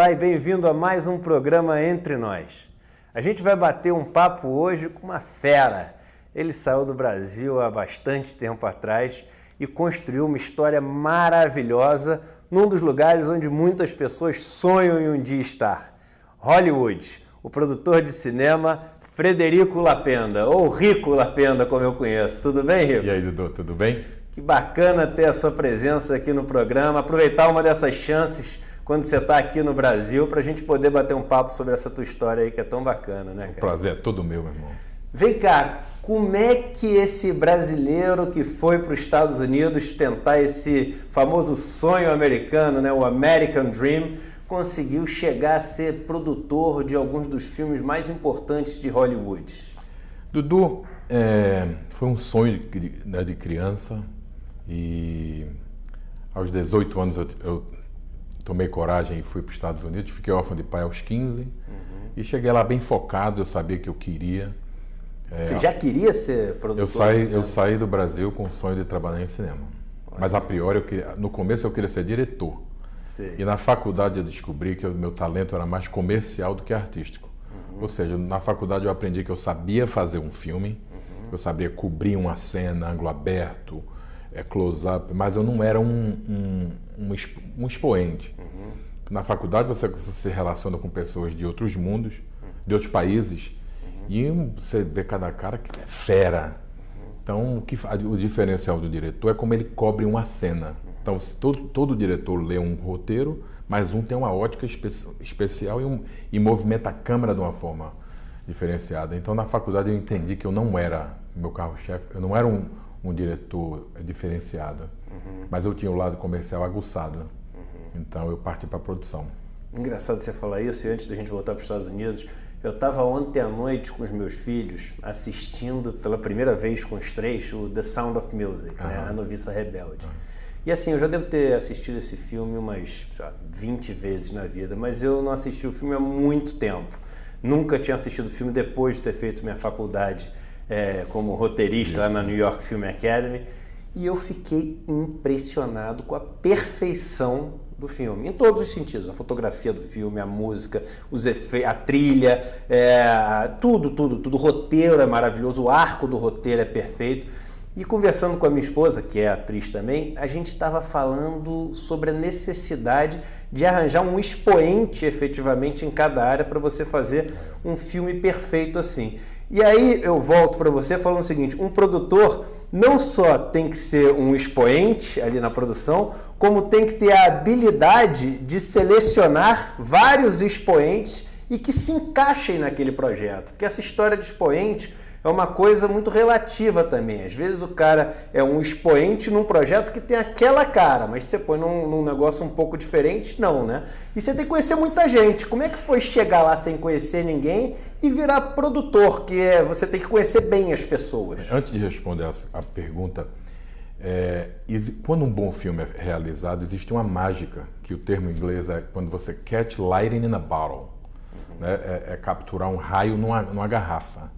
Olá e bem-vindo a mais um programa Entre Nós. A gente vai bater um papo hoje com uma fera. Ele saiu do Brasil há bastante tempo atrás e construiu uma história maravilhosa num dos lugares onde muitas pessoas sonham em um dia estar. Hollywood. O produtor de cinema Frederico Lapenda, ou Rico Lapenda, como eu conheço. Tudo bem, Rico? E aí, Dudu, tudo bem? Que bacana ter a sua presença aqui no programa, aproveitar uma dessas chances quando você está aqui no Brasil para a gente poder bater um papo sobre essa tua história aí que é tão bacana, né, cara? O prazer é todo meu irmão. Vem cá, como é que esse brasileiro que foi para os Estados Unidos tentar esse famoso sonho americano, né, o American Dream, conseguiu chegar a ser produtor de alguns dos filmes mais importantes de Hollywood? Dudu, foi um sonho de criança e aos 18 anos eu tomei coragem e fui para os Estados Unidos, fiquei órfão de pai aos 15 e cheguei lá bem focado, eu sabia que eu queria. Você já queria ser produtor? Eu saí do Brasil com o sonho de trabalhar em cinema, mas a priori, no começo eu queria ser diretor. Sim. E na faculdade eu descobri que o meu talento era mais comercial do que artístico. Ou seja, na faculdade eu aprendi que eu sabia fazer um filme, eu sabia cobrir uma cena, ângulo aberto, close-up, mas eu não era um expoente. Na faculdade você se relaciona com pessoas de outros mundos, de outros países, e você vê cada cara que é fera. Então, o diferencial do diretor é como ele cobre uma cena. Então, todo diretor lê um roteiro, mas tem uma ótica especial e movimenta a câmera de uma forma diferenciada. Então, na faculdade eu entendi que eu não era, meu carro-chefe, eu não era um diretor diferenciado, mas eu tinha o lado comercial aguçado. Então, eu parti para a produção. Engraçado você falar isso, e antes da gente voltar para os Estados Unidos, eu estava ontem à noite com os meus filhos assistindo pela primeira vez com os três o The Sound of Music, né? A Noviça Rebelde. E assim, eu já devo ter assistido esse filme umas 20 vezes na vida, mas eu não assisti o filme há muito tempo. Nunca tinha assistido o filme depois de ter feito minha faculdade como roteirista lá na New York Film Academy. E eu fiquei impressionado com a perfeição do filme, em todos os sentidos. A fotografia do filme, a música, os efeitos, a trilha, tudo. O roteiro é maravilhoso, o arco do roteiro é perfeito. E conversando com a minha esposa, que é atriz também, a gente estava falando sobre a necessidade de arranjar um expoente efetivamente em cada área para você fazer um filme perfeito assim. E aí eu volto para você falando o seguinte, um produtor não só tem que ser um expoente ali na produção, como tem que ter a habilidade de selecionar vários expoentes e que se encaixem naquele projeto. Porque essa história de expoente é uma coisa muito relativa também. Às vezes o cara é um expoente num projeto que tem aquela cara, mas você põe num negócio um pouco diferente, não, né? E você tem que conhecer muita gente. Como é que foi chegar lá sem conhecer ninguém e virar produtor, você tem que conhecer bem as pessoas? Antes de responder a pergunta, quando um bom filme é realizado, existe uma mágica, que o termo em inglês é quando você catch lightning in a bottle, né? É capturar um raio numa garrafa.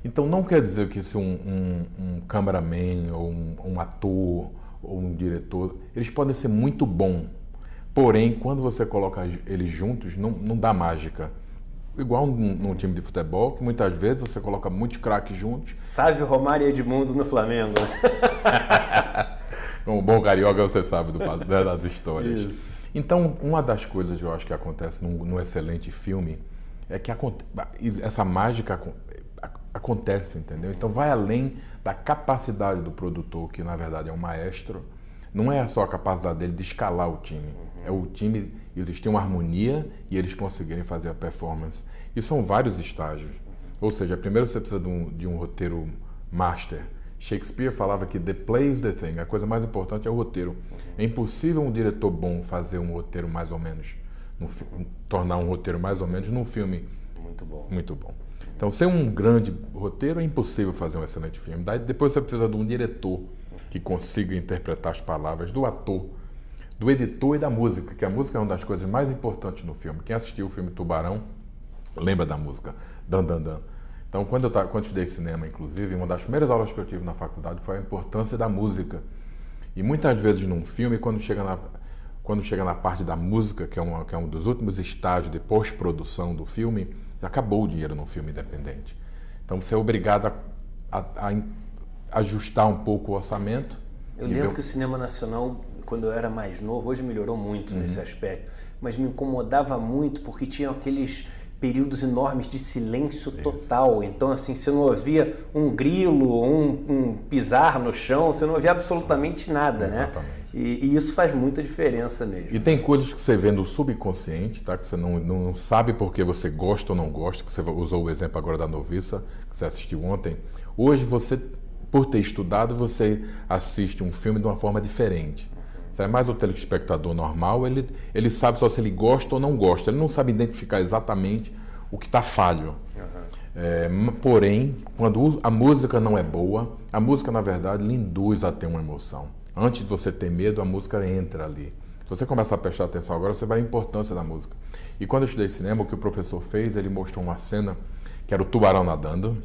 Então não quer dizer que se um cameraman ou um ator ou um diretor, eles podem ser muito bons, porém quando você coloca eles juntos não dá mágica. Igual num time de futebol, que muitas vezes você coloca muitos craques juntos. Sávio, Romário e Edmundo no Flamengo. Um bom carioca você sabe das histórias. Isso. Então uma das coisas que eu acho que acontece num excelente filme é que essa mágica acontece, entendeu? Então vai além da capacidade do produtor, que na verdade é um maestro. Não é só a capacidade dele de escalar o time. É o time existir uma harmonia e eles conseguirem fazer a performance. E são vários estágios. Ou seja, primeiro você precisa de um roteiro master. Shakespeare falava que the play is the thing. A coisa mais importante é o roteiro. É impossível um diretor bom fazer um roteiro mais ou menos, tornar um roteiro mais ou menos num filme muito bom. Então, sem um grande roteiro, é impossível fazer um excelente filme. Daí, depois você precisa de um diretor que consiga interpretar as palavras, do ator, do editor e da música, que a música é uma das coisas mais importantes no filme. Quem assistiu o filme Tubarão, lembra da música, Dan Dan Dan. Então, quando eu estudei cinema, inclusive, uma das primeiras aulas que eu tive na faculdade foi a importância da música. E muitas vezes num filme, quando quando chega na parte da música, que é um dos últimos estágios de pós-produção do filme, já acabou o dinheiro num filme independente. Então você é obrigado a ajustar um pouco o orçamento. Eu lembro que o cinema nacional, quando eu era mais novo, hoje melhorou muito nesse aspecto, mas me incomodava muito porque tinha aqueles períodos enormes de silêncio total. Então, assim, você não ouvia um grilo, um pisar no chão, você não ouvia absolutamente nada, Exatamente. né? E isso faz muita diferença mesmo. E tem coisas que você vê no subconsciente, tá? Que você não sabe porque você gosta ou não gosta, que você usou o exemplo agora da Noviça, que você assistiu ontem. Hoje você, por ter estudado, você assiste um filme de uma forma diferente. Se é mais o telespectador normal, ele sabe só se ele gosta ou não gosta. Ele não sabe identificar exatamente o que está falho. Porém, quando a música não é boa, a música, na verdade, lhe induz a ter uma emoção. Antes de você ter medo, a música entra ali. Se você começar a prestar atenção agora, você vai ver a importância da música. E quando eu estudei cinema, o que o professor fez, ele mostrou uma cena que era o tubarão nadando,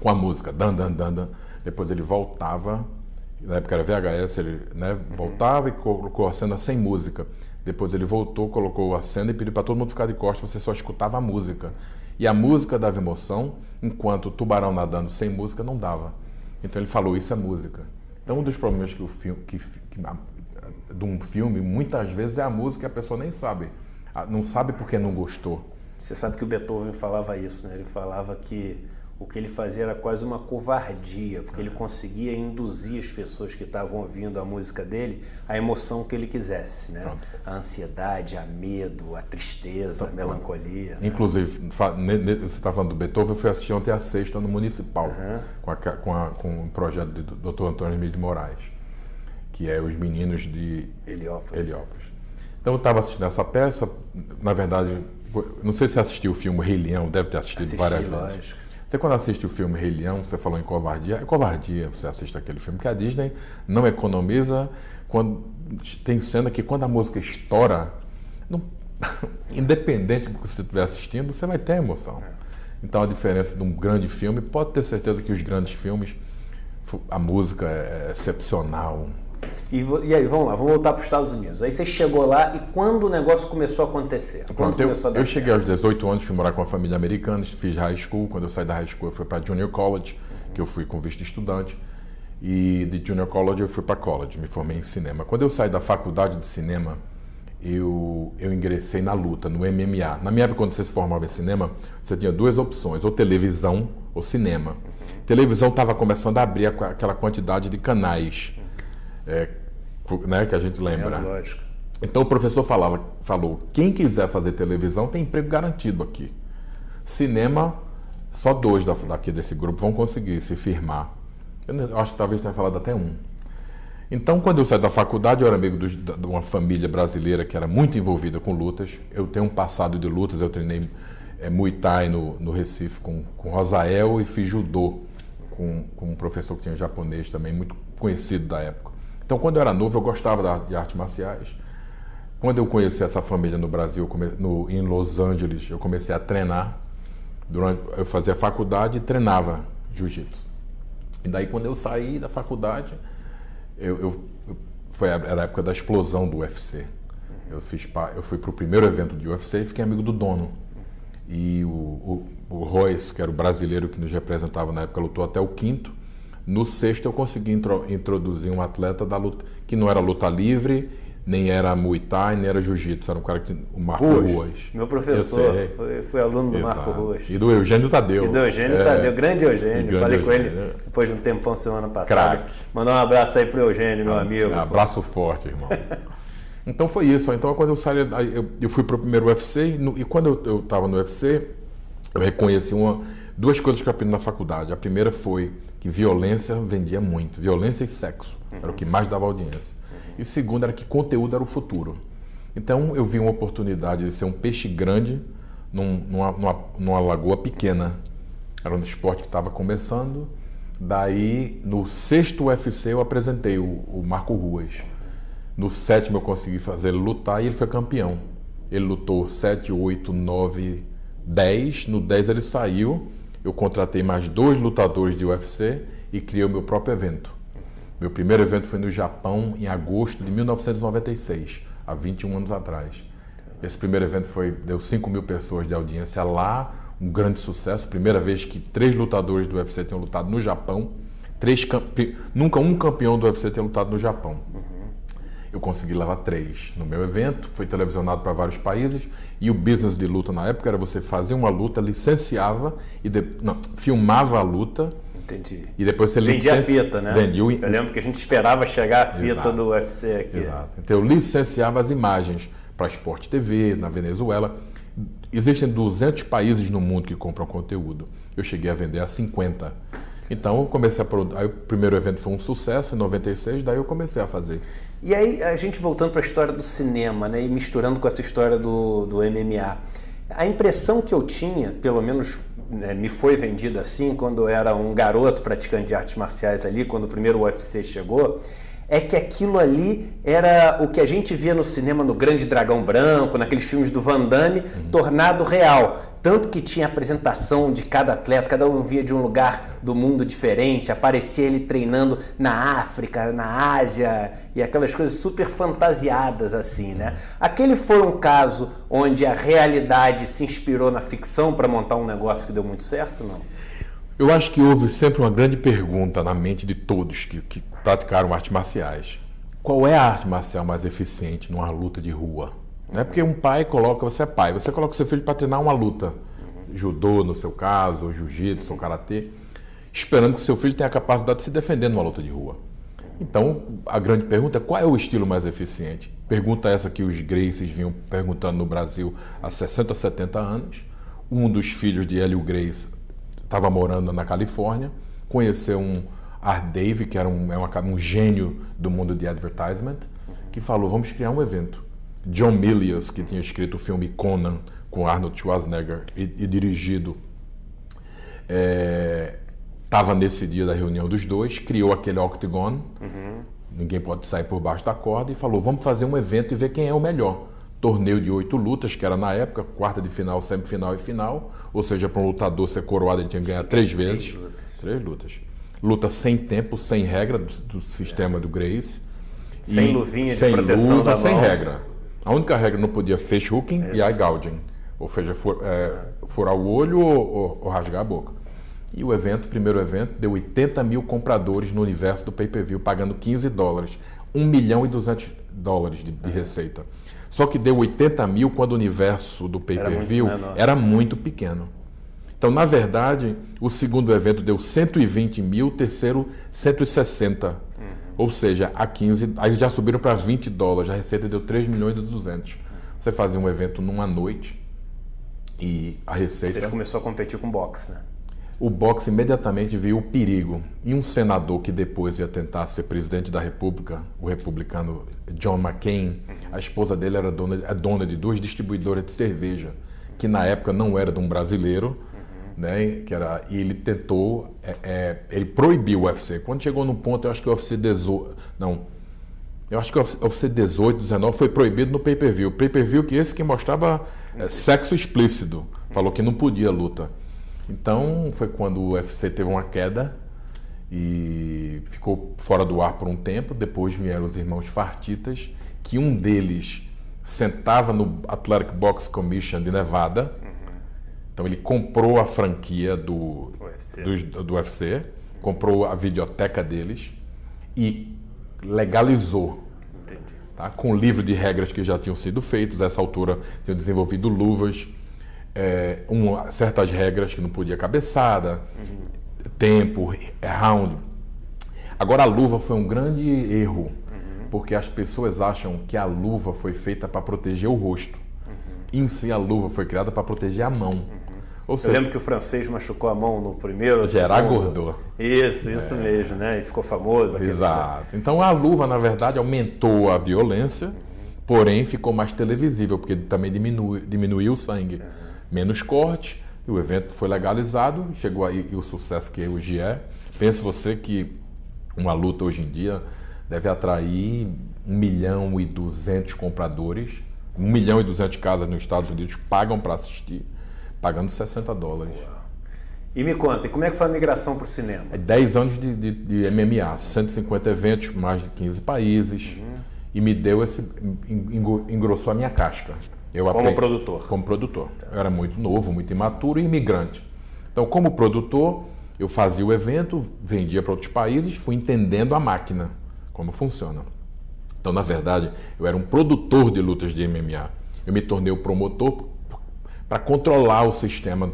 com a música, dan, dan, dan, dan. Depois ele voltava, na época era VHS, ele voltava e colocou a cena sem música. Depois ele voltou, colocou a cena e pediu para todo mundo ficar de costas, você só escutava a música. E a música dava emoção, enquanto o tubarão nadando sem música não dava. Então ele falou, isso é música. Então um dos problemas de um filme, muitas vezes, é a música e a pessoa nem sabe. Não sabe porque não gostou. Você sabe que o Beethoven falava isso, né? Ele falava que o que ele fazia era quase uma covardia, porque ele conseguia induzir as pessoas que estavam ouvindo a música dele à emoção que ele quisesse, né? Pronto. A ansiedade, a medo, a tristeza, a melancolia. Inclusive, você está falando do Beethoven, eu fui assistir ontem a sexta no Municipal, com o projeto do Dr. Antônio Emílio de Moraes, que é Os Meninos de Heliópolis. Então eu estava assistindo essa peça, na verdade, não sei se assistiu o filme Rei Leão, deve ter assistido várias vezes. Você quando assiste o filme Rei Leão, você falou em covardia, é covardia você assiste aquele filme, que a Disney não economiza, tem cena que quando a música estoura, independente do que você estiver assistindo, você vai ter emoção. Então a diferença de um grande filme, pode ter certeza que os grandes filmes, a música é excepcional. E aí, vamos lá, vamos voltar para os Estados Unidos. Aí você chegou lá e quando o negócio começou a acontecer? Pronto, eu cheguei aos 18 anos, fui morar com uma família americana, fiz high school. Quando eu saí da high school, eu fui para Junior College, que eu fui com visto de estudante. E de Junior College eu fui para college, me formei em cinema. Quando eu saí da faculdade de cinema, eu ingressei na luta, no MMA. Na minha época, quando você se formava em cinema, você tinha duas opções, ou televisão ou cinema. Televisão estava começando a abrir aquela quantidade de canais, né, que a gente lembra. Lógico. Então o professor falou, quem quiser fazer televisão tem emprego garantido aqui. Cinema, só 2 daqui desse grupo vão conseguir se firmar. Eu acho que talvez tenha falado até 1. Então, quando eu saí da faculdade, eu era amigo de uma família brasileira que era muito envolvida com lutas. Eu tenho um passado de lutas, eu treinei Muay Thai no Recife com Rosael e fiz judô com um professor que tinha japonês também, muito conhecido da época. Então, quando eu era novo, eu gostava de artes marciais. Quando eu conheci essa família no Brasil, em Los Angeles, eu comecei a treinar. Eu fazia faculdade e treinava jiu-jitsu. E daí, quando eu saí da faculdade, era a época da explosão do UFC. Eu fui para o primeiro evento do UFC e fiquei amigo do dono. E o Royce, que era o brasileiro que nos representava na época, lutou até o 5º. No 6º eu consegui introduzir um atleta da luta, que não era luta livre, nem era Muay Thai, nem era Jiu-Jitsu. Era um cara o Marco Ruas. Meu professor, foi aluno do Exato. Marco Ruas. E do Eugênio Tadeu. Grande Eugênio. Falei com ele depois de um tempão semana passada. Craque. Mandar um abraço aí pro Eugênio, meu amigo. Abraço forte, irmão. Então foi isso. Então quando eu saí, eu fui pro primeiro UFC e quando eu estava no UFC, eu reconheci duas coisas que eu aprendi na faculdade. A primeira foi que violência vendia muito. Violência e sexo era o que mais dava audiência. E o segundo era que conteúdo era o futuro. Então eu vi uma oportunidade de ser um peixe grande numa lagoa pequena. Era um esporte que estava começando. Daí, no 6º UFC, eu apresentei o Marco Ruas. No 7º eu consegui fazer ele lutar e ele foi campeão. Ele lutou 7, 8, 9, 10. No 10 ele saiu. Eu contratei mais 2 lutadores de UFC e criei o meu próprio evento. Meu primeiro evento foi no Japão, em agosto de 1996. há 21 anos atrás. Esse primeiro evento deu 5 mil pessoas de audiência lá, um grande sucesso. Primeira vez que 3 lutadores do UFC tinham lutado no Japão. Nunca um campeão do UFC tinha lutado no Japão. Eu consegui levar 3 no meu evento, foi televisionado para vários países, e o business de luta na época era você fazer uma luta, licenciava, filmava a luta. Entendi. E depois você vendia a fita, né? Eu lembro que a gente esperava chegar a fita do UFC aqui. Exato. Então eu licenciava as imagens para Sport TV, na Venezuela. Existem 200 países no mundo que compram conteúdo. Eu cheguei a vender a 50. Então eu comecei a produzir. Aí o primeiro evento foi um sucesso, em 96, daí eu comecei a fazer. E aí a gente voltando para a história do cinema, né, e misturando com essa história do MMA. A impressão que eu tinha, pelo menos me foi vendida assim, quando eu era um garoto praticante de artes marciais ali, quando o primeiro UFC chegou, é que aquilo ali era o que a gente via no cinema, no Grande Dragão Branco, naqueles filmes do Van Damme, tornado real. Tanto que tinha apresentação de cada atleta, cada um via de um lugar do mundo diferente, aparecia ele treinando na África, na Ásia, e aquelas coisas super fantasiadas assim, né? Aquele foi um caso onde a realidade se inspirou na ficção para montar um negócio que deu muito certo, não? Eu acho que houve sempre uma grande pergunta na mente de todos que praticaram artes marciais. Qual é a arte marcial mais eficiente numa luta de rua? Não é porque um pai coloca, você é pai, você coloca seu filho para treinar uma luta, judô no seu caso, ou jiu-jitsu, ou karatê, esperando que seu filho tenha a capacidade de se defender numa luta de rua. Então, a grande pergunta é qual é o estilo mais eficiente? Pergunta essa que os Gracies vinham perguntando no Brasil há 60, 70 anos. Um dos filhos de Hélio Gracie estava morando na Califórnia, conheceu um Art Dave, que era um gênio do mundo de advertisement, que falou, vamos criar um evento. John Milius, que tinha escrito o filme Conan, com Arnold Schwarzenegger, e dirigido, estava nesse dia da reunião dos dois, criou aquele octagon, ninguém pode sair por baixo da corda, e falou, vamos fazer um evento e ver quem é o melhor. Torneio de 8 lutas, que era na época, quarta de final, semifinal e final, ou seja, para um lutador ser coroado ele tinha que ganhar 3 vezes. 3 lutas. Luta sem tempo, sem regra do sistema do Gracie. Sem luvinha de proteção da mão. Sem regra. A única regra não podia face hooking e eye gouging, ou seja, furar o olho ou rasgar a boca. E o primeiro evento, deu 80 mil compradores no universo do pay-per-view, pagando $15, $1,2 milhão de receita. Só que deu 80 mil quando o universo do pay-per-view era muito pequeno. Então, na verdade, o segundo evento deu 120 mil, o terceiro 160. Ou seja, a 15, aí já subiram para $20, a receita deu 3 milhões e 200. Você fazia um evento numa noite e a receita... Você começou a competir com boxe, né? O boxe imediatamente viu o perigo. E um senador que depois ia tentar ser presidente da República, o republicano John McCain, a esposa dele era dona de 2 distribuidoras de cerveja, que na época não era de um brasileiro, né? E ele tentou, ele proibiu o UFC. Quando chegou no ponto, eu acho que o UFC 18, eu acho que o UFC 18, 19 foi proibido no pay-per-view. Pay-per-view que esse que mostrava sexo explícito, falou que não podia luta. Então foi quando o UFC teve uma queda e ficou fora do ar por um tempo. Depois vieram os irmãos Fartitas, que um deles sentava no Athletic Box Commission de Nevada. Então ele comprou a franquia do UFC, comprou a videoteca deles e legalizou. Entendi. Tá? Com livro de regras que já tinham sido feitos. Nessa altura tinham desenvolvido luvas, certas regras que não podia cabeçada, tempo, round. Agora a luva foi um grande erro, porque as pessoas acham que a luva foi feita para proteger o rosto. Em si a luva foi criada para proteger a mão. Ou seja, eu lembro que o francês machucou a mão no primeiro. Gerard Gordeau. Isso mesmo, né? E ficou famoso. Exato. Então a luva, na verdade, aumentou a violência, porém ficou mais televisível, porque também diminuiu o sangue. Menos corte, e o evento foi legalizado, chegou aí o sucesso que hoje é. Pense você que uma luta hoje em dia deve atrair 1.200.000 compradores, 1.200.000 casas nos Estados Unidos pagam para assistir, pagando $60. E me conta, como é que foi a migração para o cinema? 10 anos de MMA, 150 eventos, mais de 15 países. e me deu engrossou a minha casca. Como produtor? Como produtor. Eu era muito novo, muito imaturo e imigrante. Então, como produtor, eu fazia o evento, vendia para outros países, fui entendendo a máquina, como funciona. Então, na verdade, eu era um produtor de lutas de MMA. Eu me tornei o promotor para controlar o sistema,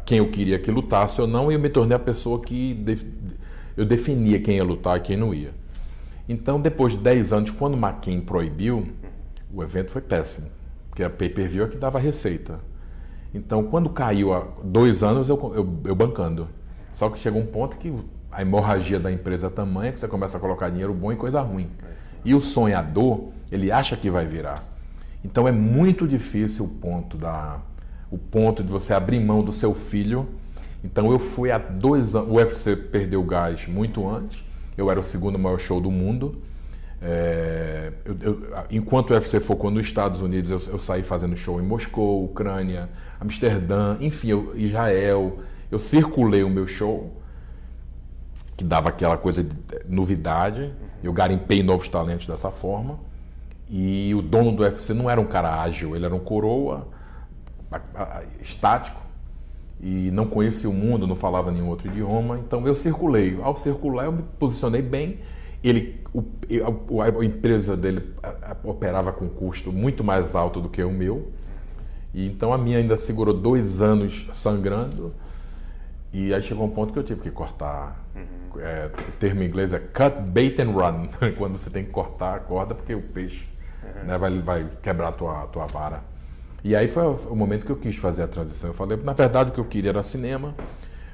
quem eu queria que lutasse ou não, e eu me tornei a pessoa que eu definia quem ia lutar e quem não ia. Então, depois de 10 anos, quando o McCain proibiu, o evento foi péssimo, porque a pay-per-view é que dava receita. Então, quando caiu há 2 anos, eu bancando. Só que chegou um ponto que a hemorragia da empresa é tamanha que você começa a colocar dinheiro bom em coisa ruim. E o sonhador, ele acha que vai virar. Então, é muito difícil o ponto de você abrir mão do seu filho. Então, eu fui há 2 anos, o UFC perdeu o gás muito antes, eu era o segundo maior show do mundo. Enquanto o UFC focou nos Estados Unidos, eu saí fazendo show em Moscou, Ucrânia, Amsterdã, enfim, Israel. Eu circulei o meu show, que dava aquela coisa de novidade. Eu garimpei novos talentos dessa forma. E o dono do UFC não era um cara ágil, ele era um coroa estático e não conhecia o mundo, não falava nenhum outro idioma. Então eu circulei. Ao circular, eu me posicionei bem. A empresa dele operava com custo muito mais alto do que o meu. E então a minha ainda segurou 2 anos sangrando. E aí chegou um ponto que eu tive que cortar. O termo em inglês é cut, bait and run. Quando você tem que cortar a corda, porque o peixe né, vai quebrar a tua vara. E aí foi o momento que eu quis fazer a transição. Eu falei, na verdade, o que eu queria era cinema.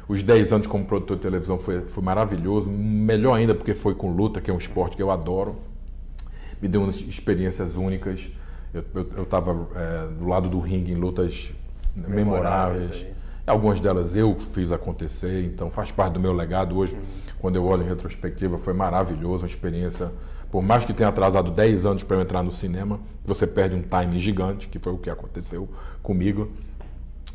Os 10 anos como produtor de televisão foi maravilhoso. Melhor ainda porque foi com luta, que é um esporte que eu adoro. Me deu umas experiências únicas. Eu estava do lado do ringue em lutas memoráveis. Algumas delas eu fiz acontecer, então faz parte do meu legado. Hoje, quando eu olho em retrospectiva, foi maravilhoso, uma experiência. Por mais que tenha atrasado 10 anos para eu entrar no cinema, você perde um time gigante, que foi o que aconteceu comigo.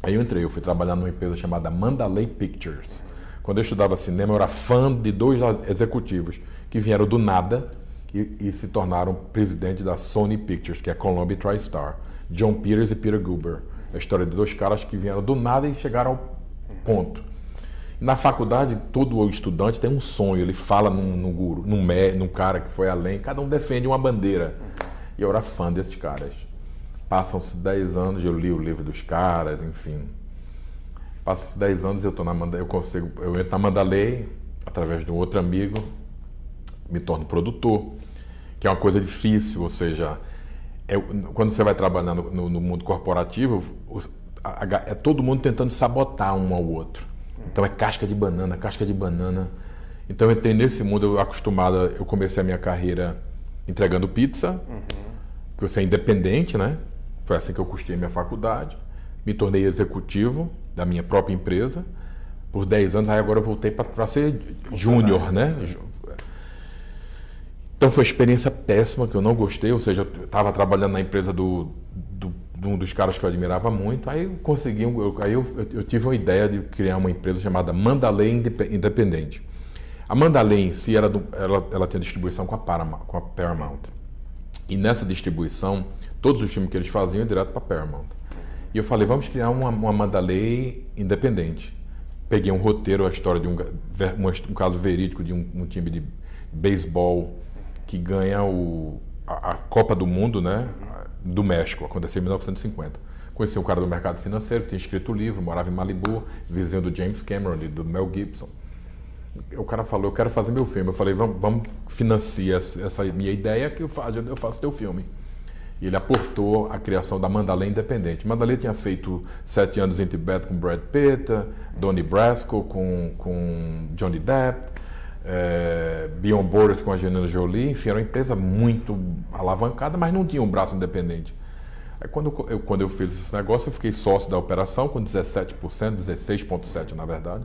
Aí eu fui trabalhar numa empresa chamada Mandalay Pictures. Quando eu estudava cinema, eu era fã de 2 executivos que vieram do nada e se tornaram presidente da Sony Pictures, que é Columbia TriStar, John Peters e Peter Guber. A história de 2 caras que vieram do nada e chegaram ao ponto. Na faculdade, todo estudante tem um sonho, ele fala num guru, num cara que foi além, cada um defende uma bandeira. E eu era fã desses caras. Passam-se 10 anos, eu li o livro dos caras, enfim. Passam-se 10 anos, eu entro na Mandalay, através de um outro amigo, me torno produtor, que é uma coisa difícil, ou seja, quando você vai trabalhar no mundo corporativo, é todo mundo tentando sabotar um ao outro. Então é casca de banana, casca de banana. Então eu entrei nesse mundo, eu comecei a minha carreira entregando pizza, que você é independente, né? Foi assim que eu custeei minha faculdade. Me tornei executivo da minha própria empresa por 10 anos. Aí agora eu voltei para ser júnior, né? Então foi uma experiência péssima, que eu não gostei. Ou seja, eu estava trabalhando na empresa de um dos caras que eu admirava muito. Aí eu tive uma ideia de criar uma empresa chamada Mandalay Independente. A Mandalay em si, ela tinha distribuição com a Paramount. E nessa distribuição, todos os filmes que eles faziam iam direto para a Paramount. E eu falei, vamos criar uma Mandalay independente. Peguei um roteiro, a história de um caso verídico de um time de beisebol que ganha a Copa do Mundo, né, do México, aconteceu em 1950. Conheci um cara do mercado financeiro que tinha escrito o livro, morava em Malibu, vizinho do James Cameron e do Mel Gibson. O cara falou, eu quero fazer meu filme. Eu falei, vamos financiar essa minha ideia que eu faço teu filme. E ele aportou a criação da Mandalay Independente. Mandalay tinha feito 7 anos em Tibete com Brad Pitt, Donnie Brasco com Johnny Depp, Beyond Borders com a Angelina Jolie. Enfim, era uma empresa muito alavancada, mas não tinha um braço independente. Aí quando eu fiz esse negócio, eu fiquei sócio da operação com 17%, 16,7% na verdade.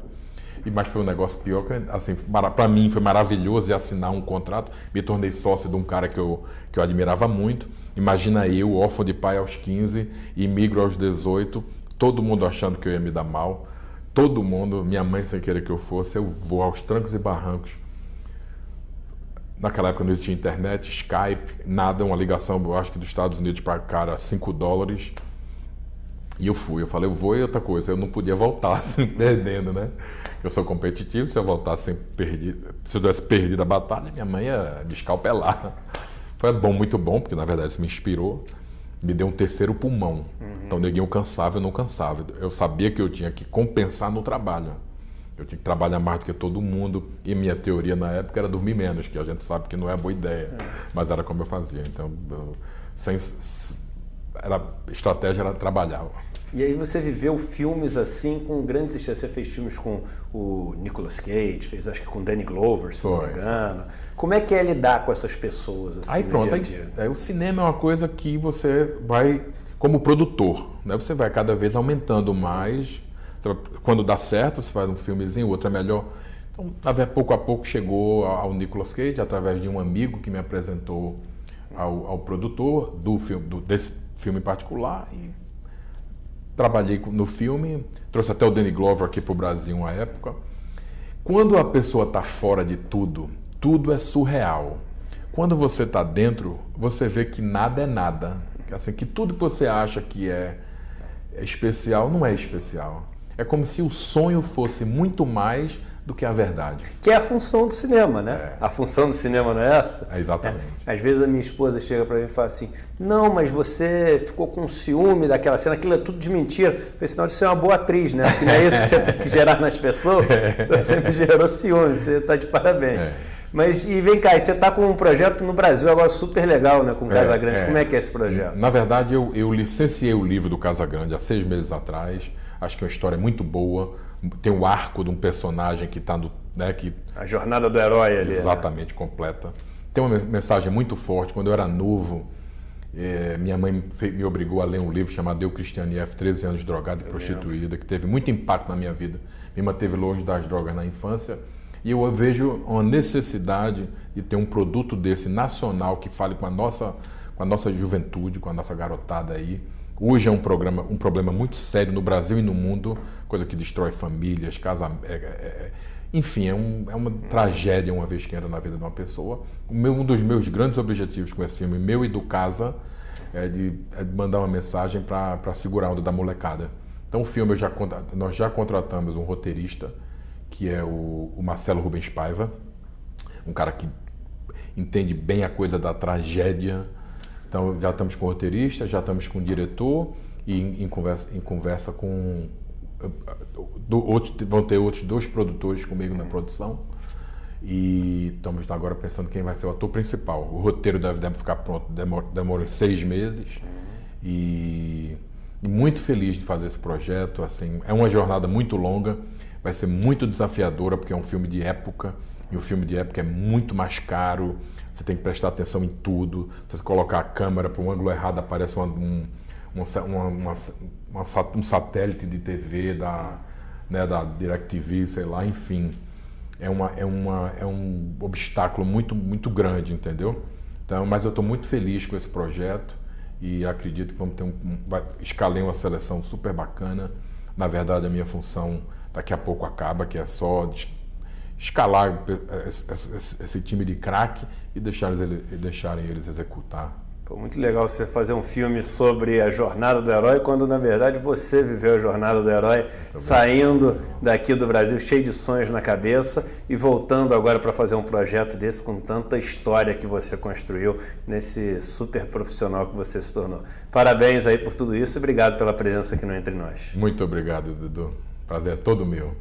Mas foi um negócio pior, que assim, para mim foi maravilhoso de assinar um contrato. Me tornei sócio de um cara que eu admirava muito. Imagina eu, órfão de pai aos 15, imigro aos 18, todo mundo achando que eu ia me dar mal. Todo mundo, minha mãe sem querer que eu fosse, eu vou aos trancos e barrancos Naquela época não existia internet, Skype, nada, uma ligação, eu acho que dos Estados Unidos para cá era $5. E eu falei, eu vou e outra coisa, eu não podia voltar assim, perdendo, né? Eu sou competitivo, se eu voltasse sempre perdido, se eu tivesse perdido a batalha, minha mãe ia me escalpelar. Foi bom, muito bom, porque na verdade isso me inspirou, me deu um terceiro pulmão. Então neguinho cansava, eu não cansava. Eu sabia que eu tinha que compensar no trabalho. Eu tinha que trabalhar mais do que todo mundo, e minha teoria na época era dormir menos, que a gente sabe que não é boa ideia, mas era como eu fazia. Então, estratégia era trabalhar. E aí você viveu filmes assim com grandes estrelas. Você fez filmes com o Nicolas Cage, fez acho que com Danny Glover, se não me engano. Como é que é lidar com essas pessoas assim, aí pronto, no dia a dia? O cinema é uma coisa que você vai, como produtor, né? Você vai cada vez aumentando mais. Quando dá certo, você faz um filmezinho, o outro é melhor. Então, pouco a pouco chegou ao Nicolas Cage, através de um amigo que me apresentou ao produtor desse filme em particular. E trabalhei no filme, trouxe até o Danny Glover aqui para o Brasil uma época. Quando a pessoa está fora de tudo, tudo é surreal. Quando você está dentro, você vê que nada é nada. Assim, que tudo que você acha que é especial, não é especial. É como se o sonho fosse muito mais do que a verdade. Que é a função do cinema, né? A função do cinema não é essa? Exatamente. Às vezes a minha esposa chega para mim e fala assim, não, mas você ficou com ciúme daquela cena, aquilo é tudo de mentira. Eu falei, sinal de ser uma boa atriz, né? Porque não é isso que você tem que gerar nas pessoas. Então você me gerou ciúme, você está de parabéns. Mas, e vem cá, você está com um projeto no Brasil agora super legal, né? Com o Casagrande. Como é que é esse projeto? Na verdade, eu licenciei o livro do Casagrande há 6 meses atrás. Acho que é uma história muito boa. Tem o arco de um personagem que está a jornada do herói ali. Exatamente, completa. Tem uma mensagem muito forte. Quando eu era novo, minha mãe me obrigou a ler um livro chamado Eu, Cristiane F., 13 anos de drogada e prostituída, que teve muito impacto na minha vida. Me manteve longe das drogas na infância. E eu vejo uma necessidade de ter um produto desse nacional que fale com a nossa juventude, com a nossa garotada aí. Hoje é um problema muito sério no Brasil e no mundo, coisa que destrói famílias, casamentos. Enfim, é uma tragédia uma vez que entra na vida de uma pessoa. Um dos meus grandes objetivos com esse filme, meu e do Casa, é de mandar uma mensagem para segurar a onda da molecada. Então o filme, nós já contratamos um roteirista, que é o Marcelo Rubens Paiva, um cara que entende bem a coisa da tragédia. Então já estamos com o roteirista, já estamos com o diretor e em conversa com... vão ter outros 2 produtores comigo na produção e estamos agora pensando quem vai ser o ator principal. O roteiro deve ficar pronto, demora 6 meses e muito feliz de fazer esse projeto. Assim, é uma jornada muito longa, vai ser muito desafiadora porque é um filme de época e o filme de época é muito mais caro. Você tem que prestar atenção em tudo. Se você colocar a câmera para um ângulo errado, aparece um satélite de TV da DirecTV, sei lá, enfim. É um obstáculo muito, muito grande, entendeu? Então, mas eu estou muito feliz com esse projeto e acredito que vamos ter escalei uma seleção super bacana. Na verdade, a minha função daqui a pouco acaba, que é só escalar esse time de craque e deixarem eles executar. Pô, muito legal você fazer um filme sobre a jornada do herói, quando na verdade você viveu a jornada do herói, saindo daqui do Brasil cheio de sonhos na cabeça e voltando agora para fazer um projeto desse com tanta história que você construiu nesse super profissional que você se tornou. Parabéns aí por tudo isso e obrigado pela presença aqui no Entre Nós. Muito obrigado, Dudu. Prazer é todo meu.